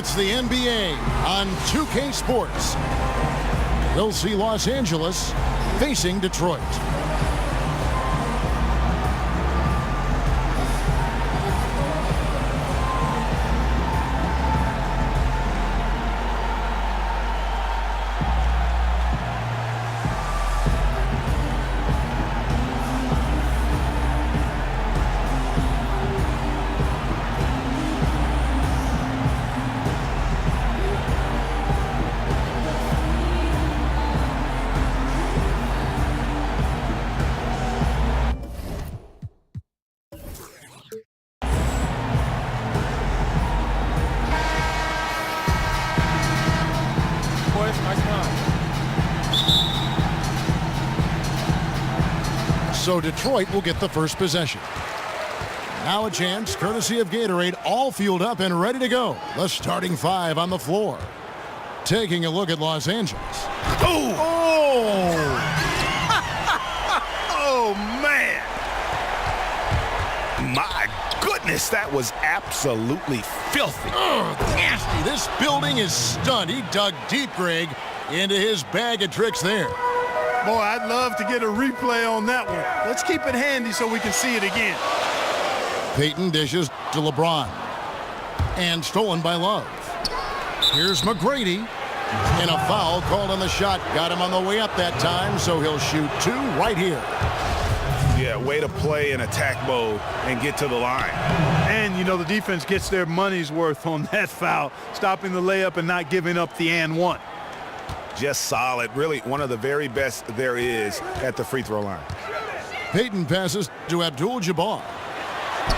It's the NBA on 2K Sports. We'll see Los Angeles facing Detroit. So Detroit will get the first possession. Now a chance, courtesy of Gatorade, all fueled up and ready to go. The starting five on the floor. Taking a look at Los Angeles. Oh! Oh, man! My goodness, that was absolutely filthy. Nasty. This building is stunned. He dug deep, Greg, into his bag of tricks there. Boy, I'd love to get a replay on that one. Let's keep it handy so we can see it again. Payton dishes to LeBron. And stolen by Love. Here's McGrady. And a foul called on the shot. Got him on the way up that time, so he'll shoot two right here. Yeah, way to play in attack mode and get to the line. And, you know, the defense gets their money's worth on that foul, stopping the layup and not giving up the and one. Just solid. Really one of the very best there is at the free throw line. Payton passes to Abdul-Jabbar.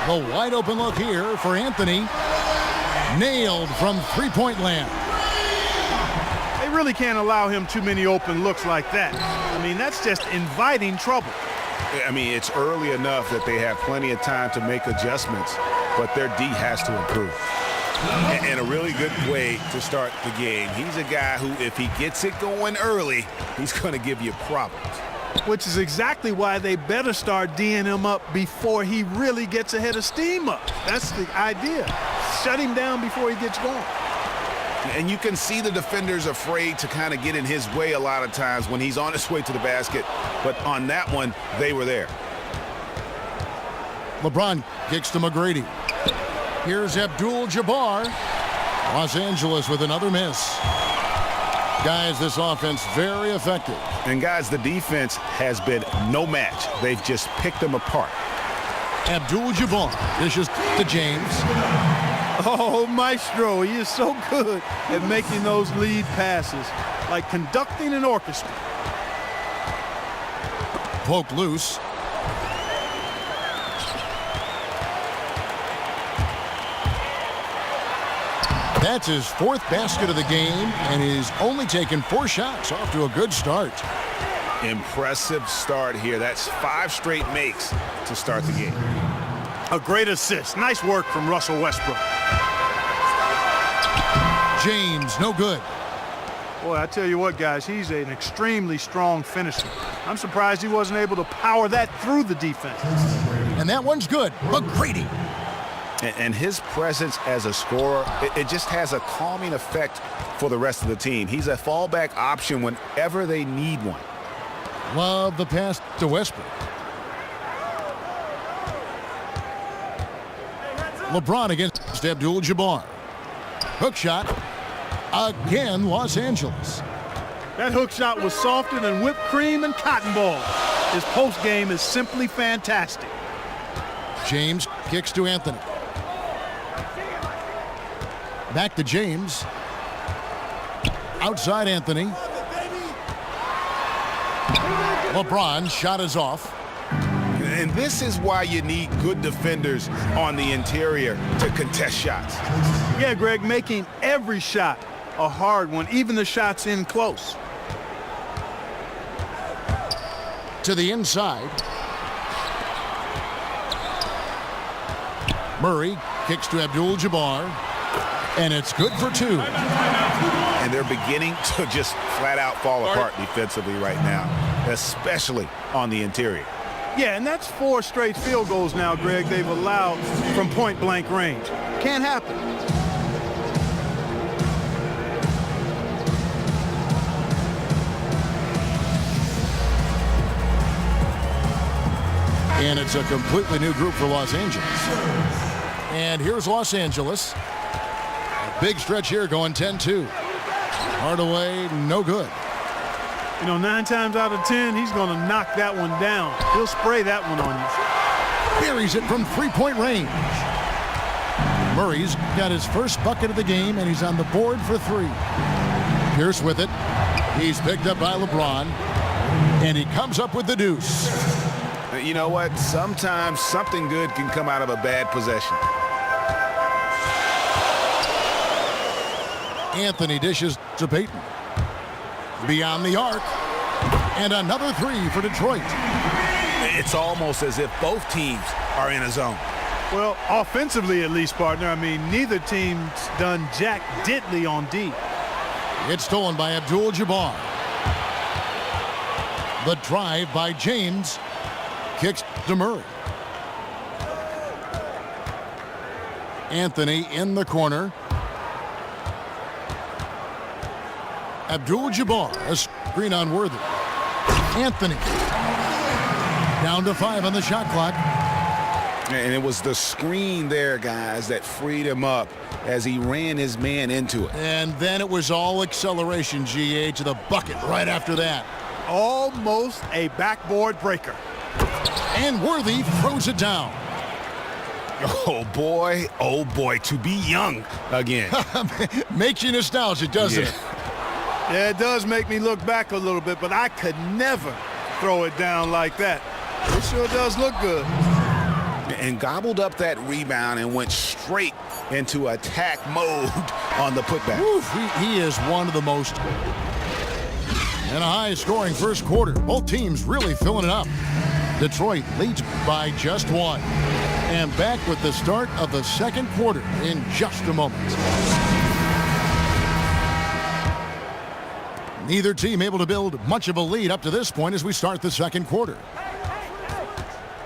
The wide open look here for Anthony. Nailed from three-point land. They really can't allow him too many open looks like that. I mean, that's just inviting trouble. I mean, it's early enough that they have plenty of time to make adjustments, but their D has to improve. And a really good way to start the game. He's a guy who, if he gets it going early, he's going to give you problems. Which is exactly why they better start D'ing him up before he really gets ahead of steam up. That's the idea. Shut him down before he gets going. And you can see the defenders afraid to kind of get in his way a lot of times when he's on his way to the basket. But on that one, they were there. LeBron kicks to McGrady. Here's Abdul-Jabbar. Los Angeles with another miss. Guys, this offense very effective. And guys, the defense has been no match. They've just picked them apart. Abdul-Jabbar dishes to James. Oh, Maestro, he is so good at making those lead passes, like conducting an orchestra. Poke loose. That's his fourth basket of the game, and he's only taken 4 shots. Off to a good start. Impressive start here. That's 5 straight makes to start the game. A great assist. Nice work from Russell Westbrook. James, no good. Boy, I tell you what, guys, he's an extremely strong finisher. I'm surprised he wasn't able to power that through the defense. And that one's good. McGrady. And his presence as a scorer, it just has a calming effect for the rest of the team. He's a fallback option whenever they need one. Love the pass to Westbrook. LeBron against Abdul-Jabbar. Hook shot. Again, Los Angeles. That hook shot was softer than whipped cream and cotton balls. His post game is simply fantastic. James kicks to Anthony. Back to James. Outside Anthony. LeBron shot is off. And this is why you need good defenders on the interior to contest shots. Yeah, Greg, making every shot a hard one, even the shots in close. To the inside. Murray kicks to Abdul-Jabbar. And it's good for 2. And they're beginning to just flat out fall apart defensively right now, especially on the interior. Yeah, and that's 4 straight field goals now, Greg, they've allowed from point-blank range. Can't happen. And it's a completely new group for Los Angeles. And here's Los Angeles. A big stretch here going 10-2. Hardaway, no good. You know, 9 times out of 10, he's going to knock that one down. He'll spray that one on you. Buries it from three-point range. Murray's got his first bucket of the game, and he's on the board for 3. Pierce with it. He's picked up by LeBron, and he comes up with the deuce. You know what? Sometimes something good can come out of a bad possession. Anthony dishes to Payton. Beyond the arc. And another 3 for Detroit. It's almost as if both teams are in a zone. Well, offensively at least, partner. I mean, neither team's done jack diddly on D. It's stolen by Abdul-Jabbar. The drive by James. Kicks to Murray. Anthony in the corner. Abdul-Jabbar, a screen on Worthy. Anthony down to 5 on the shot clock. And it was the screen there, guys, that freed him up as he ran his man into it. And then it was all acceleration, GA, to the bucket right after that. Almost a backboard breaker. And Worthy throws it down. Oh boy, to be young again. Makes you nostalgic, doesn't it? Yeah, it does make me look back a little bit, but I could never throw it down like that. It sure does look good. And gobbled up that rebound and went straight into attack mode on the putback. Oof, he is one of the most in a high-scoring first quarter. Both teams really filling it up. Detroit leads by just 1. And back with the start of the second quarter in just a moment. Neither team able to build much of a lead up to this point as we start the second quarter.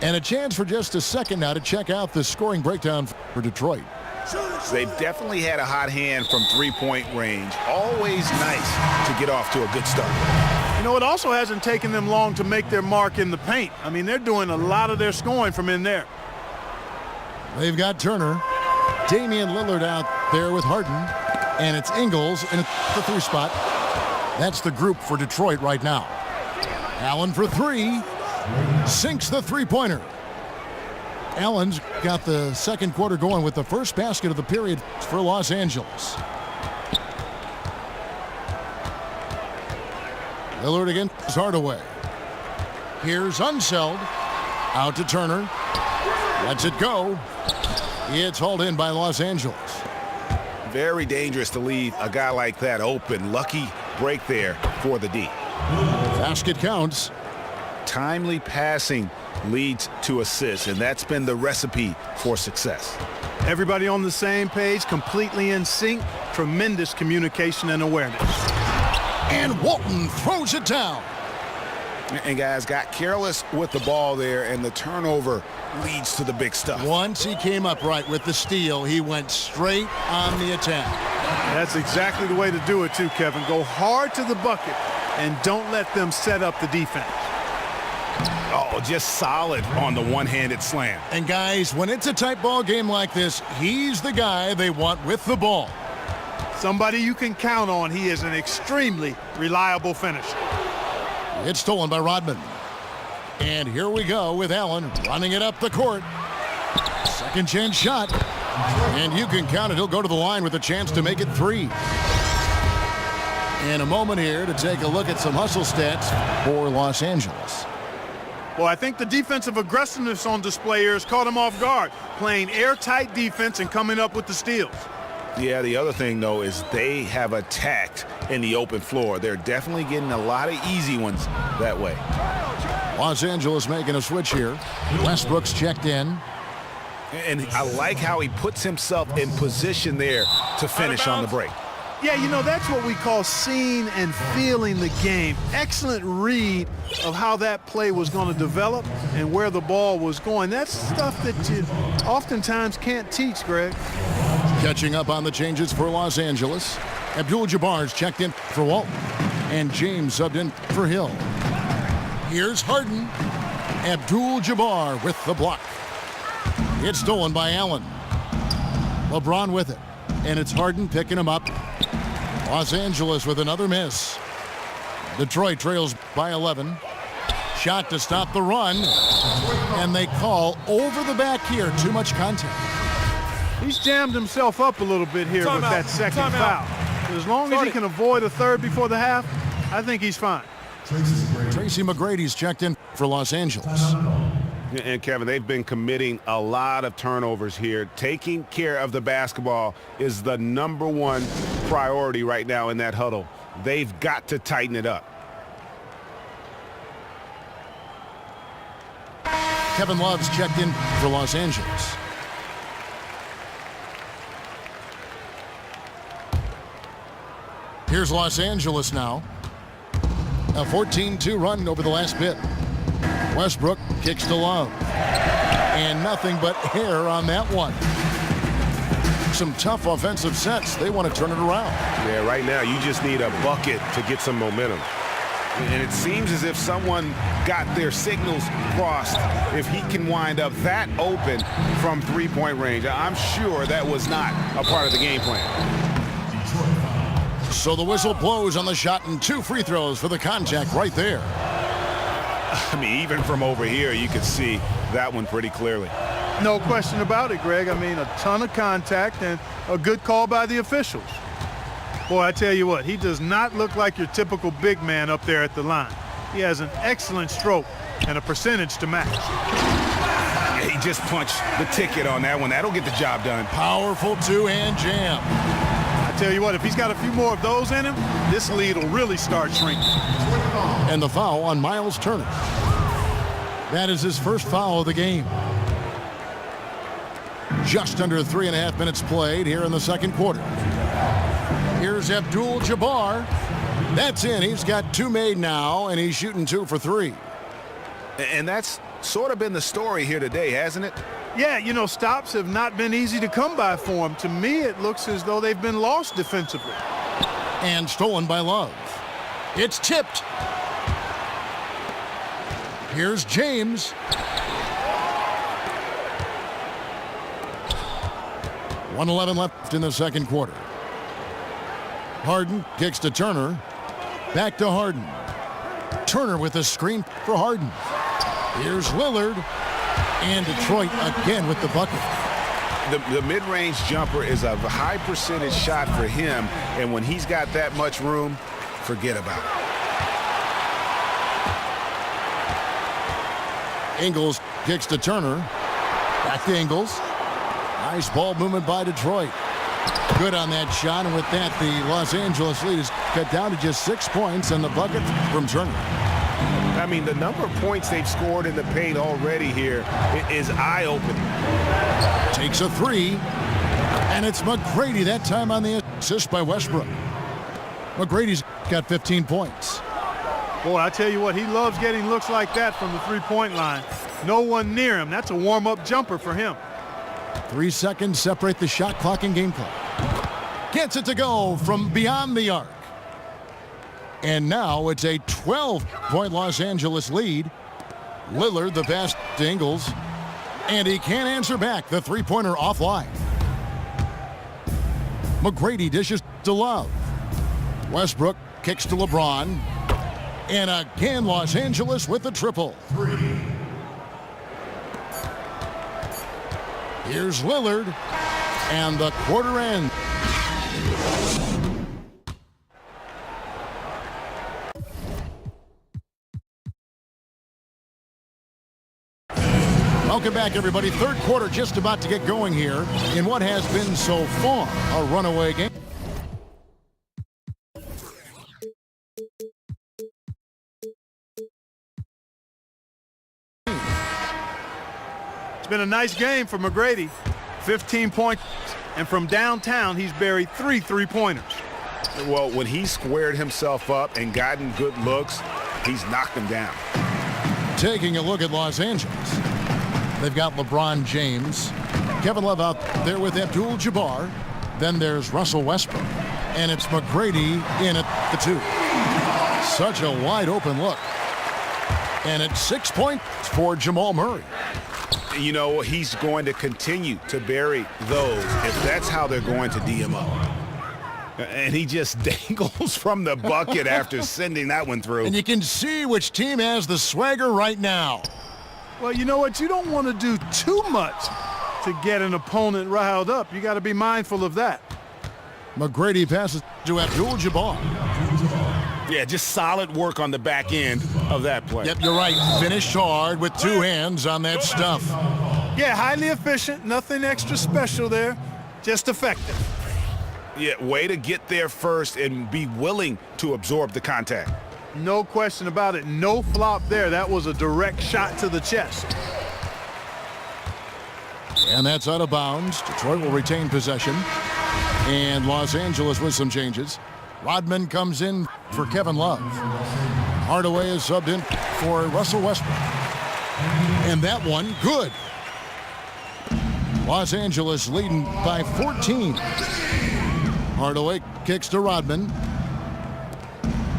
And a chance for just a second now to check out the scoring breakdown for Detroit. They've definitely had a hot hand from three-point range. Always nice to get off to a good start. You know, it also hasn't taken them long to make their mark in the paint. I mean, they're doing a lot of their scoring from in there. They've got Turner, Damian Lillard out there with Harden, and it's Ingles in the 3 spot. That's the group for Detroit right now. Allen for 3. Sinks the three-pointer. Allen's got the second quarter going with the first basket of the period for Los Angeles. Lillard against Hardaway. Here's Unseld. Out to Turner. Lets it go. It's hauled in by Los Angeles. Very dangerous to leave a guy like that open. Lucky break there for the D. Basket counts. Timely passing leads to assists, and that's been the recipe for success. Everybody on the same page, completely in sync. Tremendous communication and awareness. And Walton throws it down. And guys got careless with the ball there, and the turnover leads to the big stuff. Once he came up right with the steal, he went straight on the attack. That's exactly the way to do it too, Kevin. Go hard to the bucket and don't let them set up the defense. Oh, just solid on the one-handed slam. And guys, when it's a tight ball game like this, he's the guy they want with the ball. Somebody you can count on. He is an extremely reliable finisher. It's stolen by Rodman. And here we go with Allen running it up the court. Second chance shot. And you can count it. He'll go to the line with a chance to make it 3. In a moment here to take a look at some hustle stats for Los Angeles. Well, I think the defensive aggressiveness on display here has caught him off guard, playing airtight defense and coming up with the steals. Yeah, the other thing, though, is they have attacked in the open floor. They're definitely getting a lot of easy ones that way. Los Angeles making a switch here. Westbrook's checked in. And I like how he puts himself in position there to finish on the break. Yeah, you know, that's what we call seeing and feeling the game. Excellent read of how that play was going to develop and where the ball was going. That's stuff that you oftentimes can't teach, Greg. Catching up on the changes for Los Angeles. Abdul-Jabbar's checked in for Walton. And James subbed in for Hill. Here's Harden. Abdul-Jabbar with the block. It's stolen by Allen. LeBron with it. And it's Harden picking him up. Los Angeles with another miss. Detroit trails by 11. Shot to stop the run. And they call over the back here. Too much contact. He's jammed himself up a little bit here with that second foul. As long as he can avoid a third before the half, I think he's fine. Tracy McGrady's checked in for Los Angeles. And Kevin, they've been committing a lot of turnovers here. Taking care of the basketball is the #1 priority right now in that huddle. They've got to tighten it up. Kevin Love's checked in for Los Angeles. Here's Los Angeles now. A 14-2 run over the last bit. Westbrook kicks to Love. And nothing but air on that one. Some tough offensive sets. They want to turn it around. Yeah, right now you just need a bucket to get some momentum. And it seems as if someone got their signals crossed. If he can wind up that open from three-point range, I'm sure that was not a part of the game plan. So the whistle blows on the shot and 2 free throws for the contact right there. I mean, even from over here, you could see that one pretty clearly. No question about it, Greg. I mean, a ton of contact and a good call by the officials. Boy, I tell you what, he does not look like your typical big man up there at the line. He has an excellent stroke and a percentage to match. Yeah, he just punched the ticket on that one. That'll get the job done. Powerful two-hand jam. I tell you what, if he's got a few more of those in him, this lead will really start shrinking. And the foul on Miles Turner. That is his first foul of the game. Just under 3.5 minutes played here in the second quarter. Here's Abdul-Jabbar. That's in. He's got 2 made now, and he's shooting 2 for 3. And that's sort of been the story here today, hasn't it? Yeah, you know, stops have not been easy to come by for him. To me, it looks as though they've been lost defensively. And stolen by Love. It's tipped. Here's James. .111 left in the second quarter. Harden kicks to Turner. Back to Harden. Turner with a screen for Harden. Here's Lillard. And Detroit again with the bucket. The mid-range jumper is a high percentage shot for him, and when he's got that much room, forget about it. Ingles kicks to Turner. Back to Ingles. Nice ball movement by Detroit. Good on that shot, and with that, the Los Angeles lead is cut down to just 6 points, and the bucket from Turner. I mean, the number of points they've scored in the paint already here is eye-opening. Takes a 3, and it's McGrady that time on the assist by Westbrook. McGrady's got 15 points. Boy, I tell you what, he loves getting looks like that from the three-point line. No one near him. That's a warm-up jumper for him. 3 seconds separate the shot clock and game clock. Gets it to go from beyond the arc. And now it's a 12-point Los Angeles lead. Lillard the pass to Ingles. And he can't answer back. The three-pointer offline. McGrady dishes to Love. Westbrook kicks to LeBron. And again, Los Angeles with the triple. Here's Lillard. And the quarter ends. Welcome back, everybody. Third quarter just about to get going here in what has been so far a runaway game. It's been a nice game for McGrady. 15 points, and from downtown, he's buried 3 three-pointers. Well, when he squared himself up and gotten good looks, he's knocked them down. Taking a look at Los Angeles. They've got LeBron James. Kevin Love out there with Abdul-Jabbar. Then there's Russell Westbrook. And it's McGrady in at the 2. Such a wide open look. And it's 6 points for Jamal Murray. You know, he's going to continue to bury those if that's how they're going to D him up. And he just dangles from the bucket after sending that one through. And you can see which team has the swagger right now. Well, you know what? You don't want to do too much to get an opponent riled up. You got to be mindful of that. McGrady passes to Abdul-Jabbar. Yeah, just solid work on the back end of that play. Yep, you're right. Finished hard with two hands on that stuff. Yeah, highly efficient. Nothing extra special there. Just effective. Yeah, way to get there first and be willing to absorb the contact. No question about it. No flop there. That was a direct shot to the chest. And that's out of bounds. Detroit will retain possession. And Los Angeles with some changes. Rodman comes in for Kevin Love. Hardaway is subbed in for Russell Westbrook. And that one, good. Los Angeles leading by 14. Hardaway kicks to Rodman.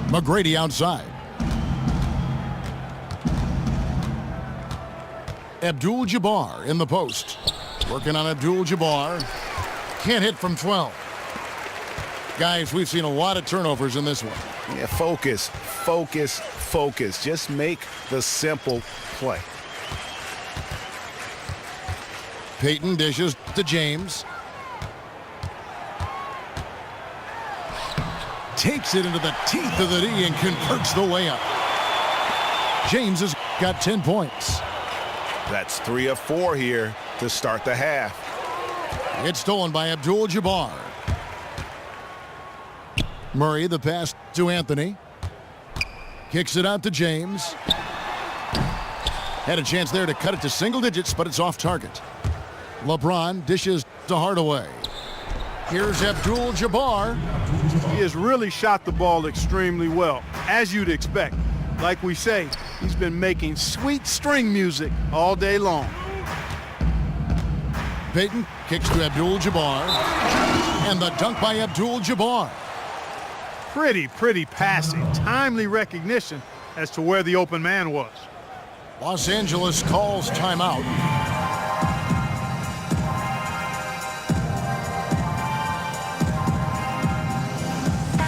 McGrady outside. Abdul-Jabbar in the post. Working on Abdul-Jabbar. Can't hit from 12. Guys, we've seen a lot of turnovers in this one. Yeah, focus, focus, focus. Just make the simple play. Payton dishes to James. Takes it into the teeth of the D and converts the layup. James has got 10 points. That's 3 of 4 here to start the half. It's stolen by Abdul-Jabbar. Murray, the pass to Anthony. Kicks it out to James. Had a chance there to cut it to single digits, but it's off target. LeBron dishes to Hardaway. Here's Abdul-Jabbar. He has really shot the ball extremely well, as you'd expect. Like we say, he's been making sweet string music all day long. Payton kicks to Abdul-Jabbar. And the dunk by Abdul-Jabbar. Pretty passing. Timely recognition as to where the open man was. Los Angeles calls timeout.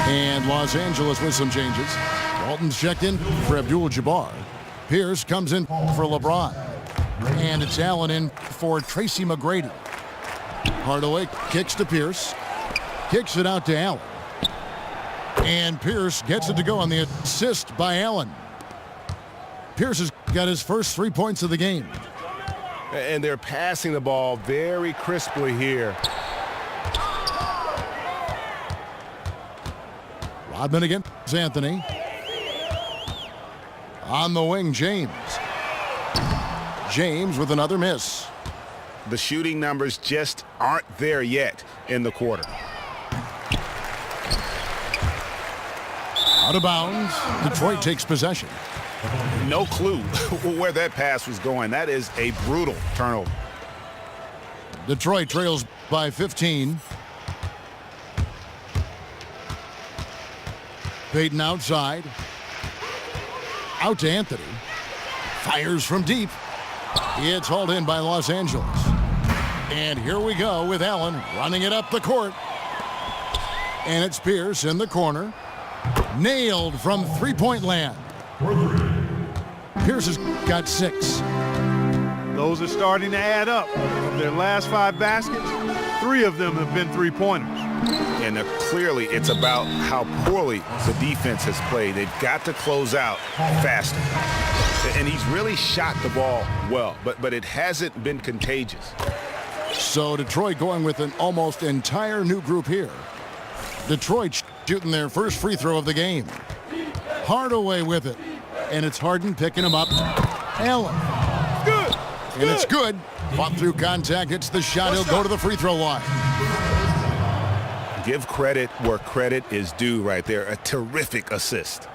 And Los Angeles with some changes. Walton's checked in for Abdul-Jabbar. Pierce comes in for LeBron. And it's Allen in for Tracy McGrady. Hardaway kicks to Pierce. Kicks it out to Allen. And Pierce gets it to go on the assist by Allen. Pierce has got his first 3 points of the game. And they're passing the ball very crisply here. Rodman against Anthony. On the wing, James. James with another miss. The shooting numbers just aren't there yet in the quarter. Out of bounds. Detroit takes possession. No clue where that pass was going. That is a brutal turnover. Detroit trails by 15. Payton outside. Out to Anthony. Fires from deep. It's hauled in by Los Angeles. And here we go with Allen running it up the court. And it's Pierce in the corner. Nailed from three-point land. Pierce has got 6. Those are starting to add up. Of their last 5 baskets, 3 of them have been three-pointers. And clearly it's about how poorly the defense has played. They've got to close out faster. And he's really shot the ball well, but it hasn't been contagious. So Detroit going with an almost entire new group here. Detroit shooting their first free throw of the game. Hardaway with it. And it's Harden picking him up. Allen. Good. And it's good. Fought through contact, hits the shot. He'll go to the free throw line. Give credit where credit is due right there. A terrific assist.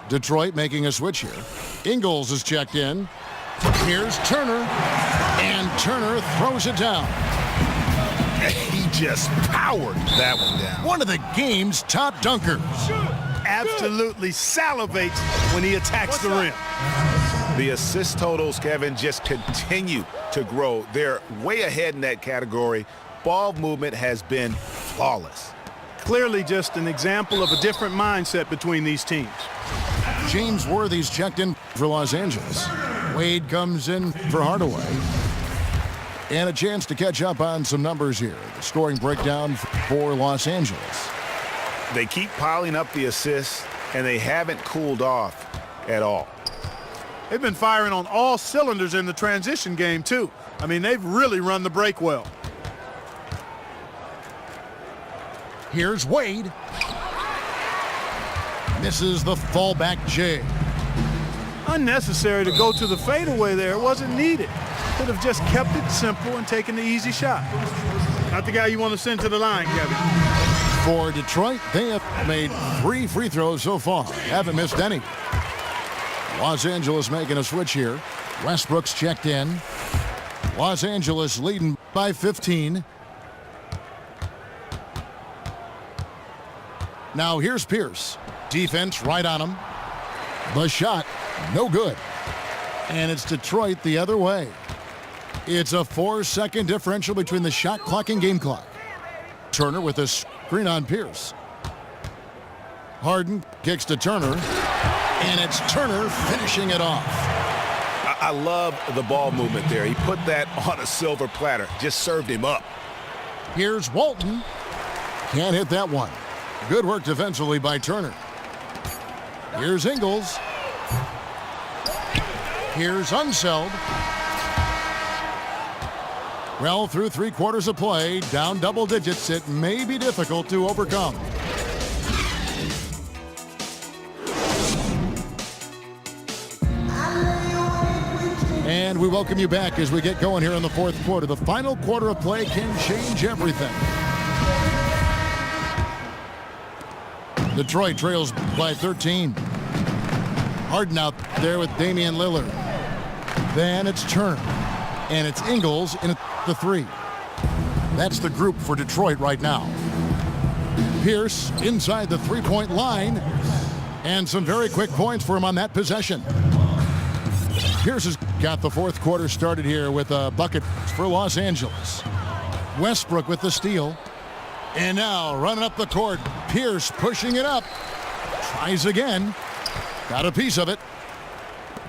Detroit making a switch here. Ingles is checked in. Here's Turner. And Turner throws it down. He just powered that one down. One of the game's top dunkers. Absolutely salivates when he attacks the rim. The assist totals, Kevin, just continue to grow. They're way ahead in that category. Ball movement has been flawless. Clearly just an example of a different mindset between these teams. James Worthy's checked in for Los Angeles. Wade comes in for Hardaway. And a chance to catch up on some numbers here. The scoring breakdown for Los Angeles. They keep piling up the assists, and they haven't cooled off at all. They've been firing on all cylinders in the transition game, too. I mean, they've really run the break well. Here's Wade. Misses the fallback J. Unnecessary to go to the fadeaway there. It wasn't needed. Could have just kept it simple and taken the easy shot. Not the guy you want to send to the line, Kevin. For Detroit, they have made 3 free throws so far. Haven't missed any. Los Angeles making a switch here. Westbrook's checked in. Los Angeles leading by 15. Now here's Pierce. Defense right on him. The shot, no good. And it's Detroit the other way. It's a 4-second differential between the shot clock and game clock. Turner with a screen on Pierce. Harden kicks to Turner. And it's Turner finishing it off. I love the ball movement there. He put that on a silver platter. Just served him up. Here's Walton. Can't hit that one. Good work defensively by Turner. Here's Ingles. Here's Unseld. Well, through 3 quarters of play, down double digits, it may be difficult to overcome. And we welcome you back as we get going here in the 4th quarter. The final quarter of play can change everything. Detroit trails by 13. Harden out there with Damian Lillard. Then it's Turner. And it's Ingles in the 3. That's the group for Detroit right now. Pierce inside the 3-point line. And some very quick points for him on that possession. Pierce has got the 4th quarter started here with a bucket for Los Angeles. Westbrook with the steal. And now running up the court, Pierce pushing it up. Tries again. Got a piece of it.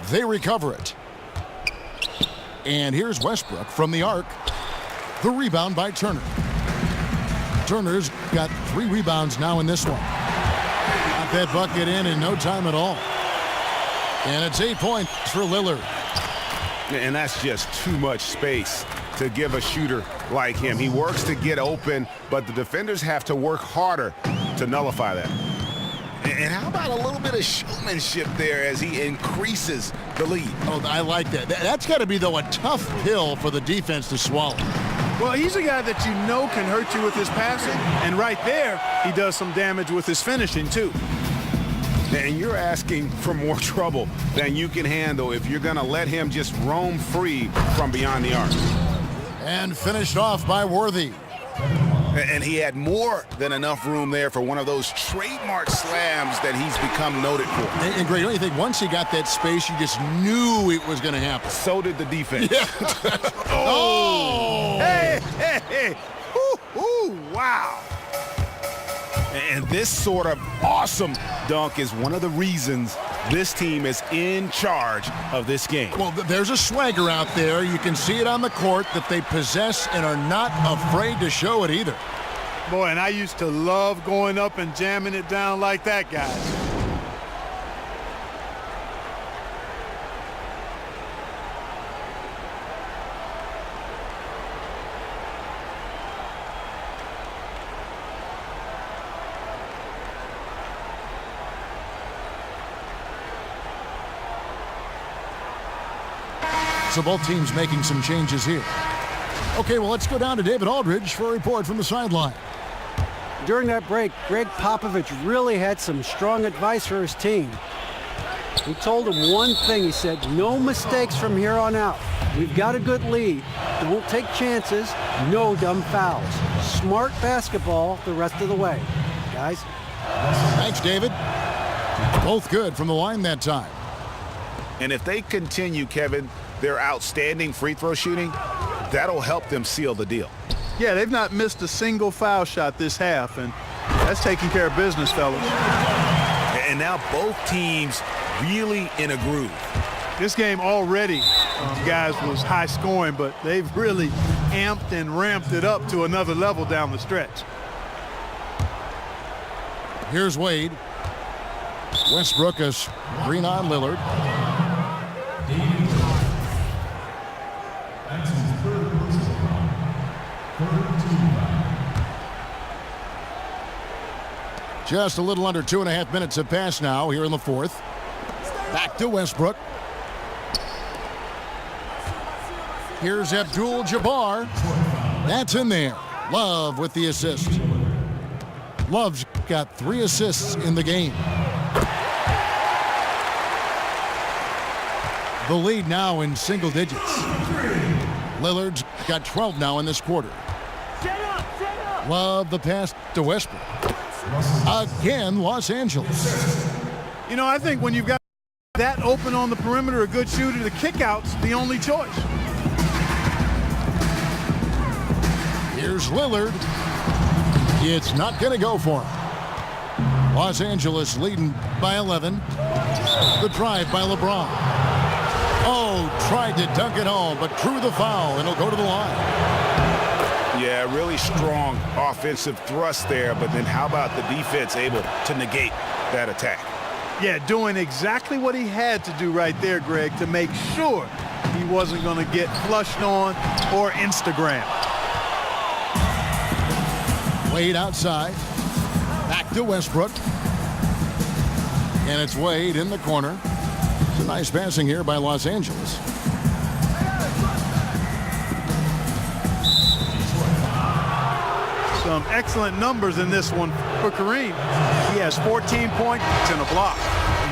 They recover it. And here's Westbrook from the arc. The rebound by Turner. Turner's got 3 rebounds now in this one. Got that bucket in no time at all. And it's 8 points for Lillard. And that's just too much space to give a shooter like him. He works to get open, but the defenders have to work harder to nullify that. And how about a little bit of showmanship there as he increases the lead? Oh, I like that. That's got to be, though, a tough pill for the defense to swallow. Well, he's a guy that you know can hurt you with his passing, and right there, he does some damage with his finishing, too. And you're asking for more trouble than you can handle if you're going to let him just roam free from beyond the arc. And finished off by Worthy. And he had more than enough room there for one of those trademark slams that he's become noted for. And Greg, don't you think once he got that space, you just knew it was going to happen? So did the defense. Yeah. Oh! Hey, hey, hey. Ooh, ooh, wow. And this sort of awesome dunk is one of the reasons this team is in charge of this game. Well, there's a swagger out there. You can see it on the court that they possess and are not afraid to show it either. Boy, and I used to love going up and jamming it down like that, guys. So both teams making some changes here. Okay, well, let's go down to David Aldridge for a report from the sideline. During that break, Greg Popovich really had some strong advice for his team. He told them one thing. He said, no mistakes from here on out. We've got a good lead. Don't take chances. No dumb fouls. Smart basketball the rest of the way. Guys. Thanks, David. Both good from the line that time. And if they continue, Kevin, their outstanding free throw shooting, that'll help them seal the deal. Yeah, they've not missed a single foul shot this half, and that's taking care of business, fellas. And now both teams really in a groove. This game already, guys, was high scoring, but they've really amped and ramped it up to another level down the stretch. Here's Wade. Westbrook is green on Lillard. Just a little under 2.5 minutes have passed now here in the fourth. Back to Westbrook. Here's Abdul-Jabbar. That's in there. Love with the assist. Love's got 3 assists in the game. The lead now in single digits. Lillard's got 12 now in this quarter. Love the pass to Westbrook. Again, Los Angeles. You know, I think when you've got that open on the perimeter, a good shooter, the kickout's the only choice. Here's Lillard. It's not going to go for him. Los Angeles leading by 11. The drive by LeBron. Oh, tried to dunk it home, but drew the foul, and he'll go to the line. Yeah, really strong offensive thrust there, but then how about the defense able to negate that attack? Yeah, doing exactly what he had to do right there, Greg, to make sure he wasn't going to get flushed on or Instagram. Wade outside. Back to Westbrook. And it's Wade in the corner. It's a nice passing here by Los Angeles. Some excellent numbers in this one for Kareem. He has 14 points and a block.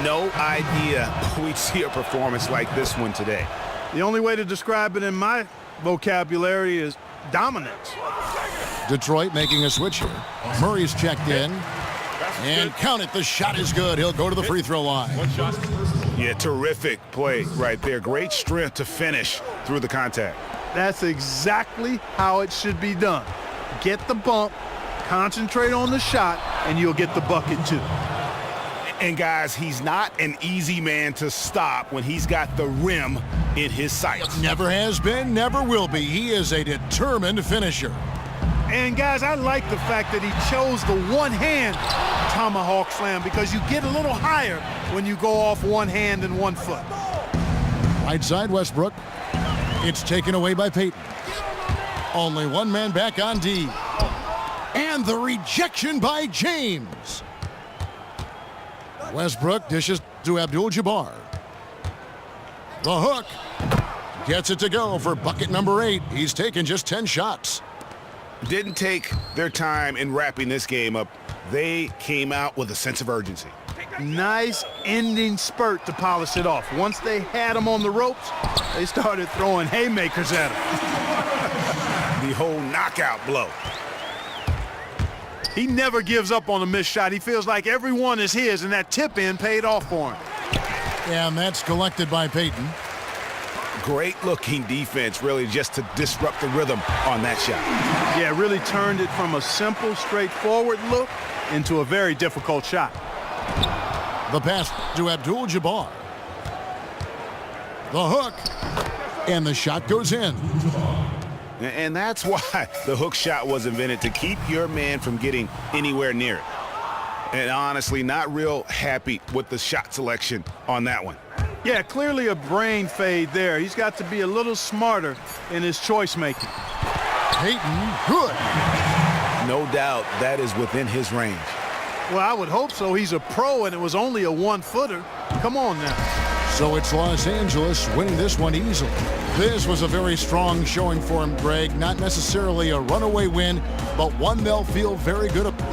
No idea we'd see a performance like this one today. The only way to describe it in my vocabulary is dominance. Detroit making a switch here. Murray's checked in. And count it, the shot is good. He'll go to the free throw line. Yeah, terrific play right there. Great strength to finish through the contact. That's exactly how it should be done. Get the bump, concentrate on the shot, and you'll get the bucket too. And guys, he's not an easy man to stop when he's got the rim in his sights. Never has been, never will be. He is a determined finisher. And guys, I like the fact that he chose the one-hand tomahawk slam because you get a little higher when you go off one hand and 1 foot. Right side Westbrook. It's taken away by Payton. Only one man back on D. And the rejection by James. Westbrook dishes to Abdul-Jabbar. The hook. Gets it to go for bucket number 8. He's taken just 10 shots. Didn't take their time in wrapping this game up. They came out with a sense of urgency. Nice ending spurt to polish it off. Once they had him on the ropes, they started throwing haymakers at him. The whole knockout blow. He never gives up on a missed shot. He feels like every one is his, and that tip-in paid off for him. And that's collected by Payton. Great looking defense, really, just to disrupt the rhythm on that shot. Yeah, really turned it from a simple, straightforward look into a very difficult shot. The pass to Abdul-Jabbar. The hook. And the shot goes in. And that's why the hook shot was invented, to keep your man from getting anywhere near it. And honestly, not real happy with the shot selection on that one. Yeah, clearly a brain fade there. He's got to be a little smarter in his choice making. Payton, good. No doubt that is within his range. Well, I would hope so. He's a pro, and it was only a 1-footer. Come on now. So it's Los Angeles winning this one easily. This was a very strong showing for him, Greg. Not necessarily a runaway win, but one they'll feel very good about.